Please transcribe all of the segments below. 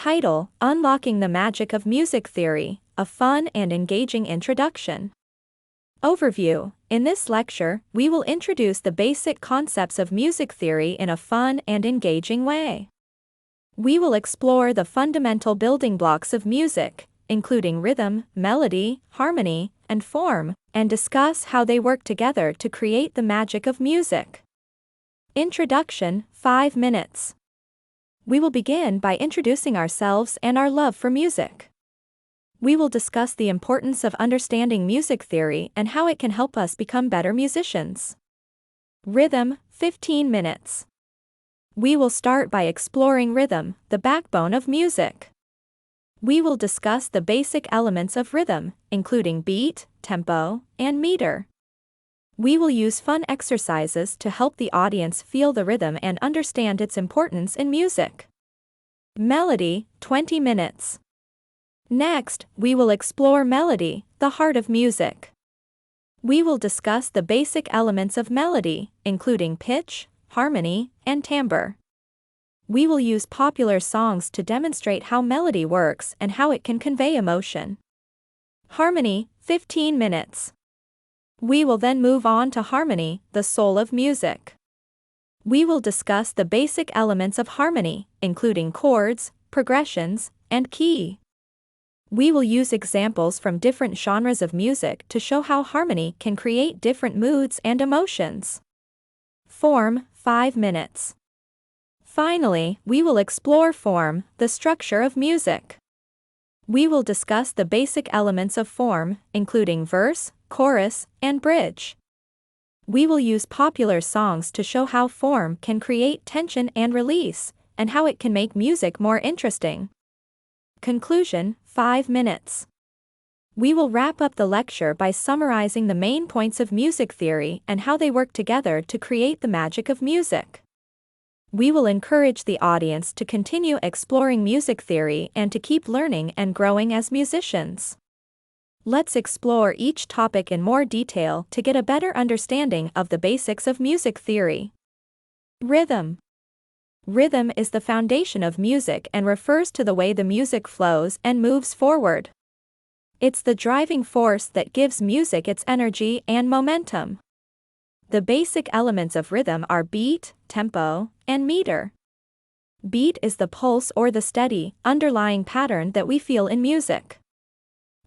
Title: Unlocking the Magic of Music Theory, a fun and engaging introduction. Overview: in this lecture, we will introduce the basic concepts of music theory in a fun and engaging way. We will explore the fundamental building blocks of music, including rhythm, melody, harmony, and form, and discuss how they work together to create the magic of music. Introduction: 5 minutes. We will begin by introducing ourselves and our love for music. We will discuss the importance of understanding music theory and how it can help us become better musicians. Rhythm: 15 minutes. We will start by exploring rhythm, the backbone of music. We will discuss the basic elements of rhythm, including beat, tempo, and meter. We will use fun exercises to help the audience feel the rhythm and understand its importance in music. Melody: 20 minutes. Next, we will explore melody, the heart of music. We will discuss the basic elements of melody, including pitch, harmony, and timbre. We will use popular songs to demonstrate how melody works and how it can convey emotion. Harmony: 15 minutes. We will then move on to harmony, the soul of music. We will discuss the basic elements of harmony, including chords, progressions, and key. We will use examples from different genres of music to show how harmony can create different moods and emotions. Form: 5 minutes. Finally, we will explore form, the structure of music. We will discuss the basic elements of form, including verse, chorus, and bridge. We will use popular songs to show how form can create tension and release, and how it can make music more interesting. Conclusion: 5 minutes. We will wrap up the lecture by summarizing the main points of music theory and how they work together to create the magic of music. We will encourage the audience to continue exploring music theory and to keep learning and growing as musicians. Let's explore each topic in more detail to get a better understanding of the basics of music theory. Rhythm. Rhythm is the foundation of music and refers to the way the music flows and moves forward. It's the driving force that gives music its energy and momentum. The basic elements of rhythm are beat, tempo, and meter. Beat is the pulse or the steady, underlying pattern that we feel in music.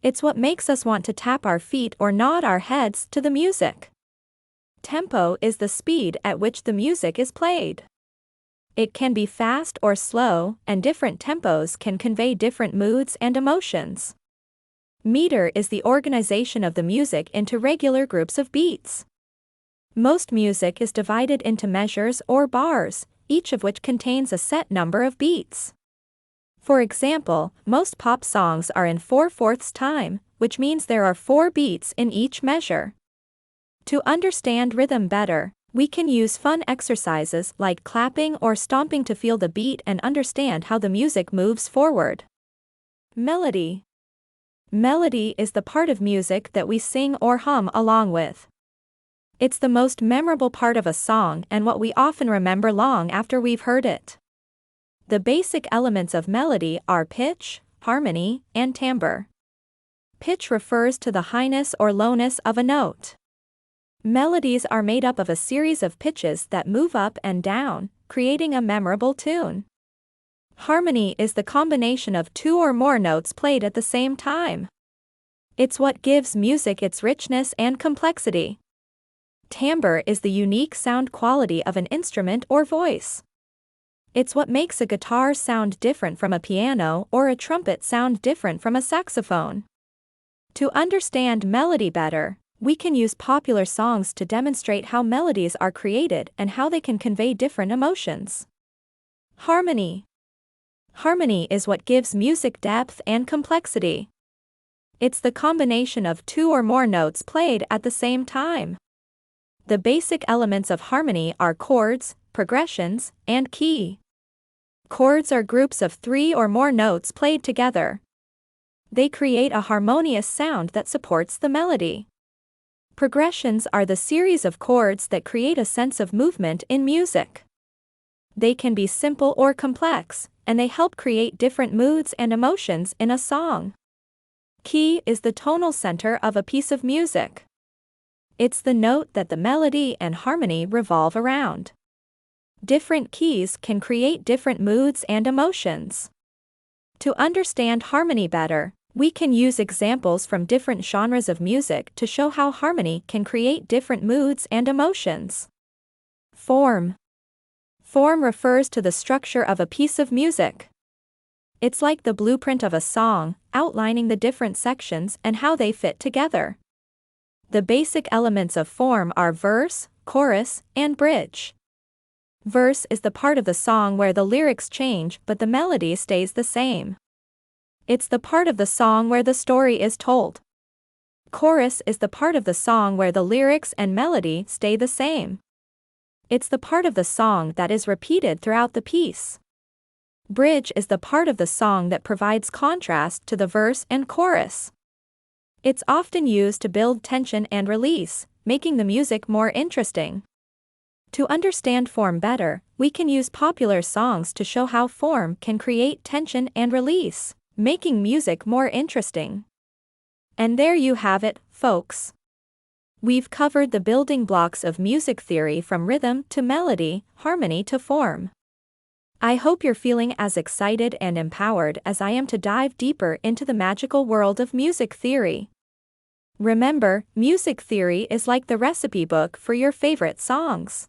It's what makes us want to tap our feet or nod our heads to the music. Tempo is the speed at which the music is played. It can be fast or slow, and different tempos can convey different moods and emotions. Meter is the organization of the music into regular groups of beats. Most music is divided into measures or bars, each of which contains a set number of beats. For example, most pop songs are in 4/4 time, which means there are 4 beats in each measure. To understand rhythm better, we can use fun exercises like clapping or stomping to feel the beat and understand how the music moves forward. Melody. Melody is the part of music that we sing or hum along with. It's the most memorable part of a song and what we often remember long after we've heard it. The basic elements of melody are pitch, harmony, and timbre. Pitch refers to the highness or lowness of a note. Melodies are made up of a series of pitches that move up and down, creating a memorable tune. Harmony is the combination of 2 or more notes played at the same time. It's what gives music its richness and complexity. Timbre is the unique sound quality of an instrument or voice. It's what makes a guitar sound different from a piano or a trumpet sound different from a saxophone. To understand melody better, we can use popular songs to demonstrate how melodies are created and how they can convey different emotions. Harmony. Harmony is what gives music depth and complexity. It's the combination of 2 or more notes played at the same time. The basic elements of harmony are chords, progressions, and key. Chords are groups of 3 or more notes played together. They create a harmonious sound that supports the melody. Progressions are the series of chords that create a sense of movement in music. They can be simple or complex, and they help create different moods and emotions in a song. Key is the tonal center of a piece of music. It's the note that the melody and harmony revolve around. Different keys can create different moods and emotions. To understand harmony better, we can use examples from different genres of music to show how harmony can create different moods and emotions. Form. Form refers to the structure of a piece of music. It's like the blueprint of a song, outlining the different sections and how they fit together. The basic elements of form are verse, chorus, and bridge. Verse is the part of the song where the lyrics change but the melody stays the same. It's the part of the song where the story is told. Chorus is the part of the song where the lyrics and melody stay the same. It's the part of the song that is repeated throughout the piece. Bridge is the part of the song that provides contrast to the verse and chorus. It's often used to build tension and release, making the music more interesting. To understand form better, we can use popular songs to show how form can create tension and release, making music more interesting. And there you have it, folks. We've covered the building blocks of music theory from rhythm to melody, harmony to form. I hope you're feeling as excited and empowered as I am to dive deeper into the magical world of music theory. Remember, music theory is like the recipe book for your favorite songs.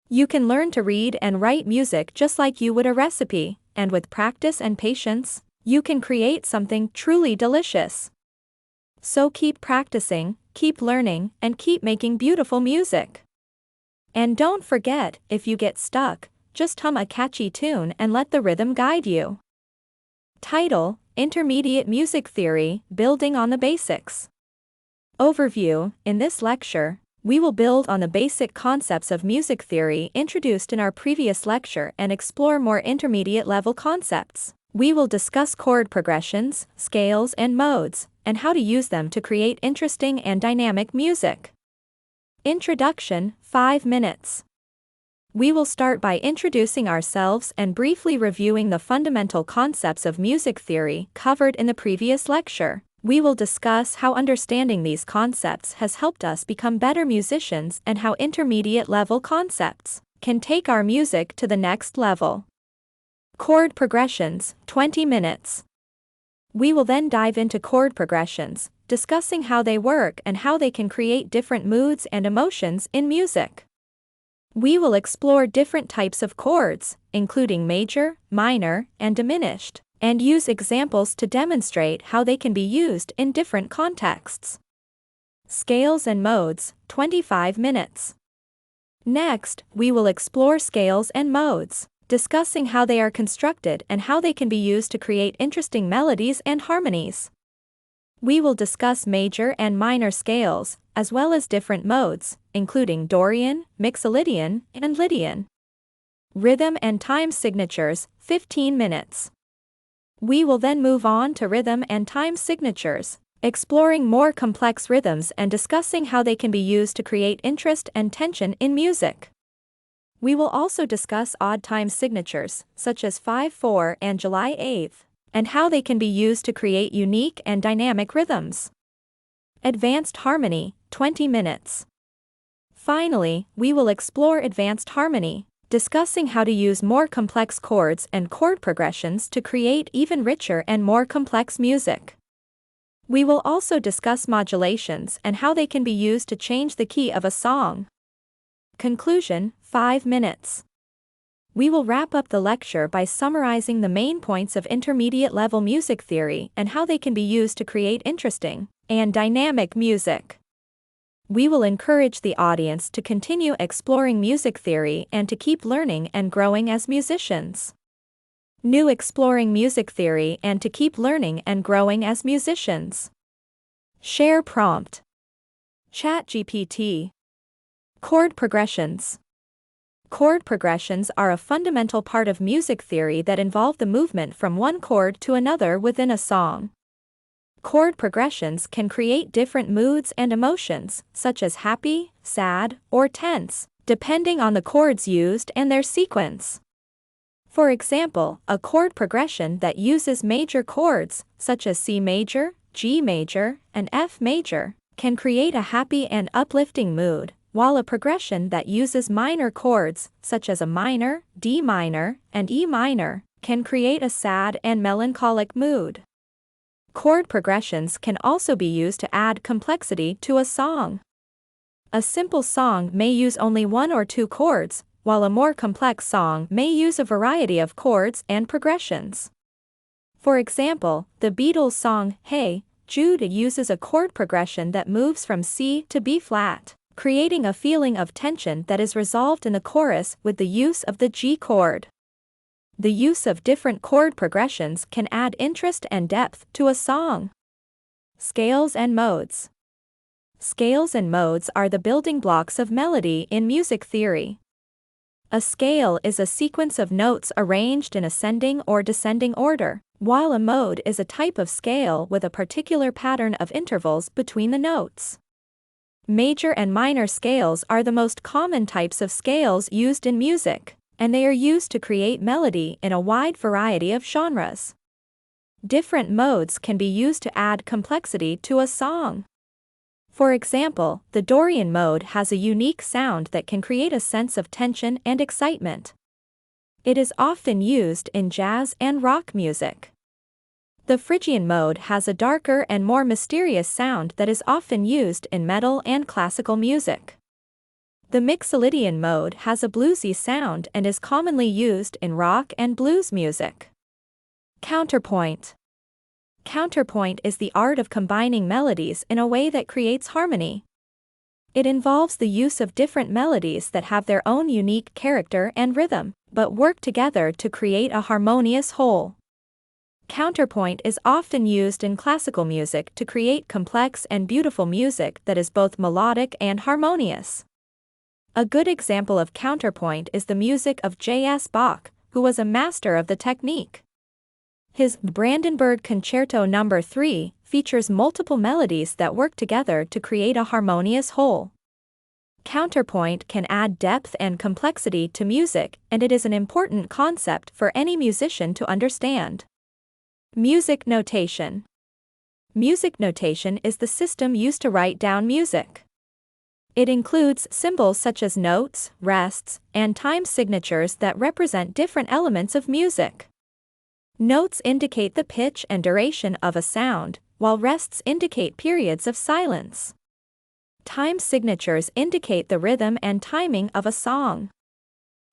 You can learn to read and write music just like you would a recipe, and with practice and patience, you can create something truly delicious. So keep practicing, keep learning, and keep making beautiful music. And don't forget, if you get stuck, just hum a catchy tune and let the rhythm guide you. Title: Intermediate Music Theory, Building on the Basics. Overview: In this lecture, we will build on the basic concepts of music theory introduced in our previous lecture and explore more intermediate-level concepts. We will discuss chord progressions, scales and modes, and how to use them to create interesting and dynamic music. Introduction: 5 minutes. We will start by introducing ourselves and briefly reviewing the fundamental concepts of music theory covered in the previous lecture. We will discuss how understanding these concepts has helped us become better musicians and how intermediate-level concepts can take our music to the next level. Chord progressions, 20 minutes. We will then dive into chord progressions, discussing how they work and how they can create different moods and emotions in music. We will explore different types of chords, including major, minor, and diminished, and use examples to demonstrate how they can be used in different contexts. Scales and modes, 25 minutes. Next, we will explore scales and modes, discussing how they are constructed and how they can be used to create interesting melodies and harmonies. We will discuss major and minor scales, as well as different modes, including Dorian, Mixolydian, and Lydian. Rhythm and time signatures, 15 minutes. We will then move on to rhythm and time signatures, exploring more complex rhythms and discussing how they can be used to create interest and tension in music. We will also discuss odd time signatures, such as 5/4 and July 8th, and how they can be used to create unique and dynamic rhythms. Advanced harmony, 20 minutes. Finally, we will explore advanced harmony, discussing how to use more complex chords and chord progressions to create even richer and more complex music. We will also discuss modulations and how they can be used to change the key of a song. Conclusion: 5 minutes. We will wrap up the lecture by summarizing the main points of intermediate-level music theory and how they can be used to create interesting and dynamic music. We will encourage the audience to continue exploring music theory and to keep learning and growing as musicians. New exploring music theory and to keep learning and growing as musicians. Share prompt. ChatGPT. Chord progressions. Chord progressions are a fundamental part of music theory that involve the movement from one chord to another within a song. Chord progressions can create different moods and emotions, such as happy, sad, or tense, depending on the chords used and their sequence. For example, a chord progression that uses major chords, such as C major, G major, and F major, can create a happy and uplifting mood, while a progression that uses minor chords, such as a minor, D minor, and E minor, can create a sad and melancholic mood. Chord progressions can also be used to add complexity to a song. A simple song may use only one or two chords, while a more complex song may use a variety of chords and progressions. For example, the Beatles' song, Hey, Jude uses a chord progression that moves from C to B flat, creating a feeling of tension that is resolved in the chorus with the use of the G chord. The use of different chord progressions can add interest and depth to a song. Scales and modes. Scales and modes are the building blocks of melody in music theory. A scale is a sequence of notes arranged in ascending or descending order, while a mode is a type of scale with a particular pattern of intervals between the notes. Major and minor scales are the most common types of scales used in music, and they are used to create melody in a wide variety of genres. Different modes can be used to add complexity to a song. For example, the Dorian mode has a unique sound that can create a sense of tension and excitement. It is often used in jazz and rock music. The Phrygian mode has a darker and more mysterious sound that is often used in metal and classical music. The Mixolydian mode has a bluesy sound and is commonly used in rock and blues music. Counterpoint. Counterpoint is the art of combining melodies in a way that creates harmony. It involves the use of different melodies that have their own unique character and rhythm, but work together to create a harmonious whole. Counterpoint is often used in classical music to create complex and beautiful music that is both melodic and harmonious. A good example of counterpoint is the music of J.S. Bach, who was a master of the technique. His Brandenburg Concerto No. 3 features multiple melodies that work together to create a harmonious whole. Counterpoint can add depth and complexity to music, and it is an important concept for any musician to understand. Music notation. Music notation is the system used to write down music. It includes symbols such as notes, rests, and time signatures that represent different elements of music. Notes indicate the pitch and duration of a sound, while rests indicate periods of silence. Time signatures indicate the rhythm and timing of a song.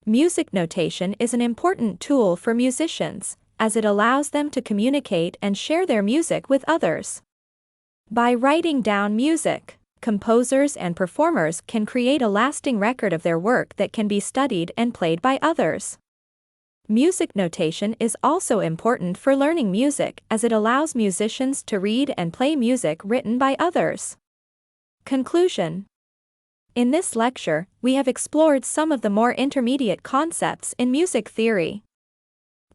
Music notation is an important tool for musicians, as it allows them to communicate and share their music with others. By writing down music, composers and performers can create a lasting record of their work that can be studied and played by others. Music notation is also important for learning music as it allows musicians to read and play music written by others. Conclusion. In this lecture, we have explored some of the more intermediate concepts in music theory.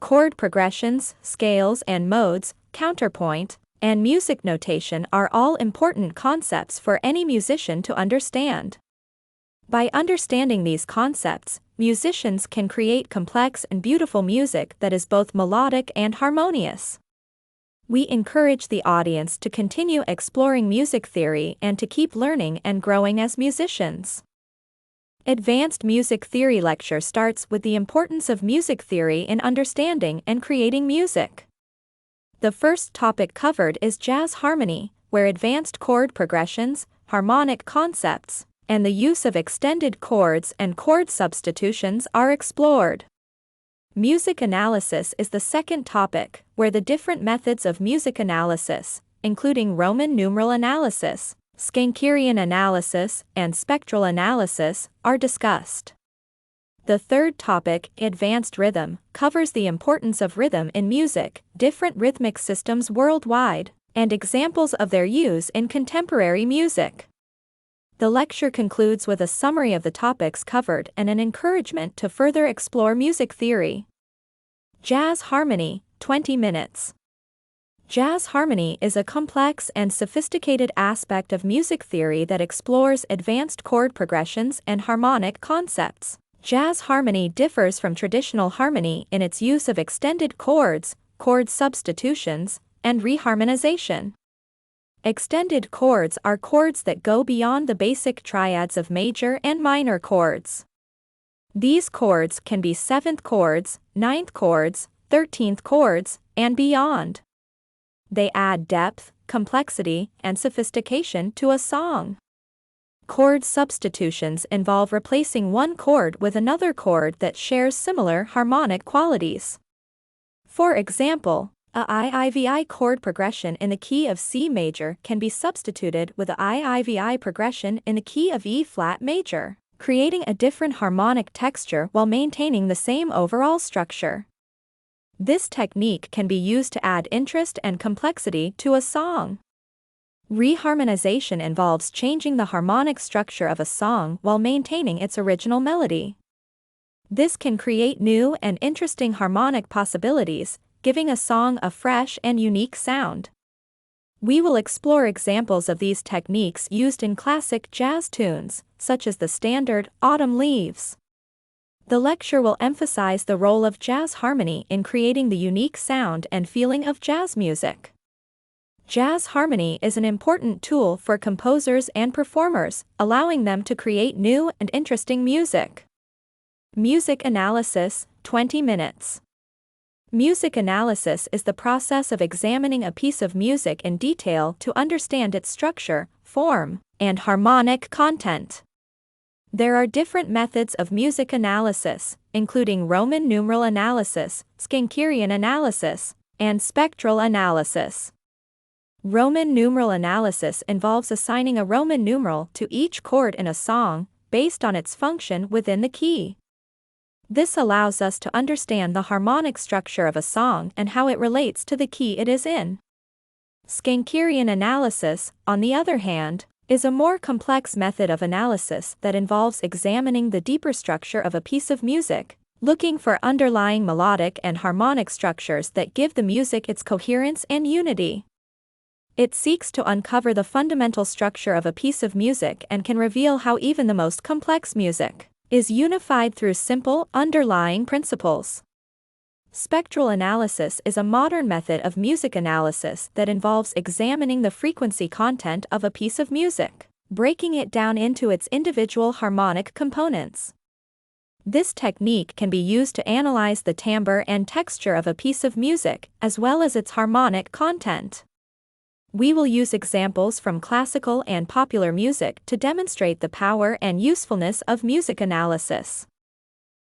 Chord progressions, scales and modes, counterpoint, and music notation are all important concepts for any musician to understand. By understanding these concepts, musicians can create complex and beautiful music that is both melodic and harmonious. We encourage the audience to continue exploring music theory and to keep learning and growing as musicians. Advanced Music Theory lecture starts with the importance of music theory in understanding and creating music. The first topic covered is jazz harmony, where advanced chord progressions, harmonic concepts, and the use of extended chords and chord substitutions are explored. Music analysis is the second topic, where the different methods of music analysis, including Roman numeral analysis, Schenkerian analysis, and spectral analysis, are discussed. The third topic, advanced rhythm, covers the importance of rhythm in music, different rhythmic systems worldwide, and examples of their use in contemporary music. The lecture concludes with a summary of the topics covered and an encouragement to further explore music theory. Jazz harmony, 20 minutes. Jazz harmony is a complex and sophisticated aspect of music theory that explores advanced chord progressions and harmonic concepts. Jazz harmony differs from traditional harmony in its use of extended chords, chord substitutions, and reharmonization. Extended chords are chords that go beyond the basic triads of major and minor chords. These chords can be 7th chords, 9th chords, 13th chords, and beyond. They add depth, complexity, and sophistication to a song. Chord substitutions involve replacing one chord with another chord that shares similar harmonic qualities. For example, a IIVI chord progression in the key of C major can be substituted with a IIVI progression in the key of E flat major, creating a different harmonic texture while maintaining the same overall structure. This technique can be used to add interest and complexity to a song. Reharmonization involves changing the harmonic structure of a song while maintaining its original melody. This can create new and interesting harmonic possibilities, giving a song a fresh and unique sound. We will explore examples of these techniques used in classic jazz tunes, such as the standard Autumn Leaves. The lecture will emphasize the role of jazz harmony in creating the unique sound and feeling of jazz music. Jazz harmony is an important tool for composers and performers, allowing them to create new and interesting music. Music analysis, 20 minutes. Music analysis is the process of examining a piece of music in detail to understand its structure, form, and harmonic content. There are different methods of music analysis, including Roman numeral analysis, Schenkerian analysis, and spectral analysis. Roman numeral analysis involves assigning a Roman numeral to each chord in a song, based on its function within the key. This allows us to understand the harmonic structure of a song and how it relates to the key it is in. Schenkerian analysis, on the other hand, is a more complex method of analysis that involves examining the deeper structure of a piece of music, looking for underlying melodic and harmonic structures that give the music its coherence and unity. It seeks to uncover the fundamental structure of a piece of music and can reveal how even the most complex music is unified through simple, underlying principles. Spectral analysis is a modern method of music analysis that involves examining the frequency content of a piece of music, breaking it down into its individual harmonic components. This technique can be used to analyze the timbre and texture of a piece of music, as well as its harmonic content. We will use examples from classical and popular music to demonstrate the power and usefulness of music analysis.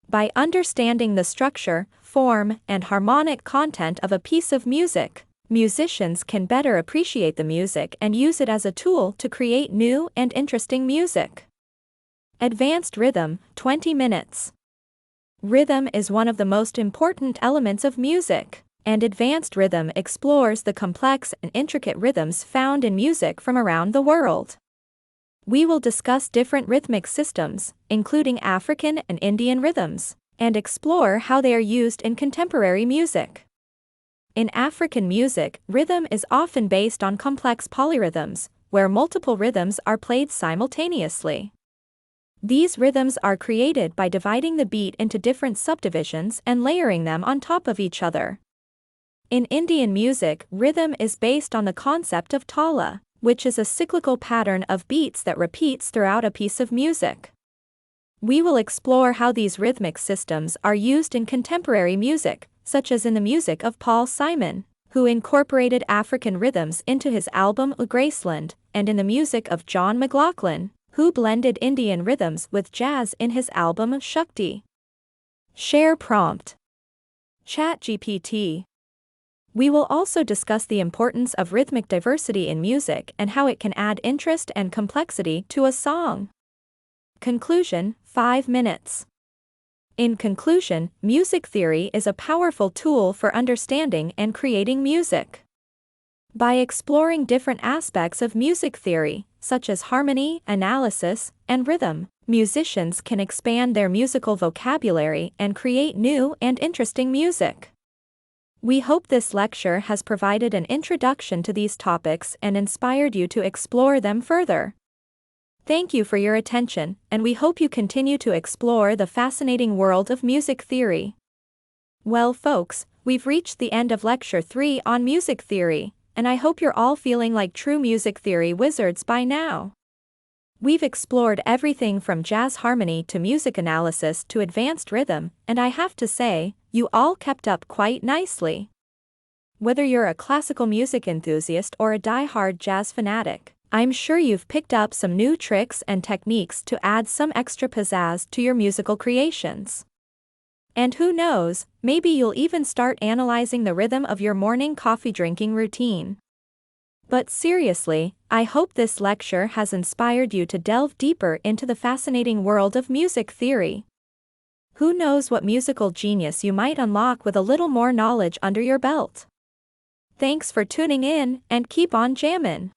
By understanding the structure, form, and harmonic content of a piece of music, musicians can better appreciate the music and use it as a tool to create new and interesting music. Advanced rhythm, 20 minutes. Rhythm is one of the most important elements of music, and advanced rhythm explores the complex and intricate rhythms found in music from around the world. We will discuss different rhythmic systems, including African and Indian rhythms, and explore how they are used in contemporary music. In African music, rhythm is often based on complex polyrhythms, where multiple rhythms are played simultaneously. These rhythms are created by dividing the beat into different subdivisions and layering them on top of each other. In Indian music, rhythm is based on the concept of tala, which is a cyclical pattern of beats that repeats throughout a piece of music. We will explore how these rhythmic systems are used in contemporary music, such as in the music of Paul Simon, who incorporated African rhythms into his album Graceland, and in the music of John McLaughlin, who blended Indian rhythms with jazz in his album Shakti. Share prompt. ChatGPT. We will also discuss the importance of rhythmic diversity in music and how it can add interest and complexity to a song. Conclusion, 5 minutes. In conclusion, music theory is a powerful tool for understanding and creating music. By exploring different aspects of music theory, such as harmony, analysis, and rhythm, musicians can expand their musical vocabulary and create new and interesting music. We hope this lecture has provided an introduction to these topics and inspired you to explore them further. Thank you for your attention, and we hope you continue to explore the fascinating world of music theory. Well, folks, we've reached the end of Lecture 3 on music theory, and I hope you're all feeling like true music theory wizards by now. We've explored everything from jazz harmony to music analysis to advanced rhythm, and I have to say, you all kept up quite nicely. Whether you're a classical music enthusiast or a die-hard jazz fanatic, I'm sure you've picked up some new tricks and techniques to add some extra pizzazz to your musical creations. And who knows, maybe you'll even start analyzing the rhythm of your morning coffee drinking routine. But seriously, I hope this lecture has inspired you to delve deeper into the fascinating world of music theory. Who knows what musical genius you might unlock with a little more knowledge under your belt? Thanks for tuning in, and keep on jammin'.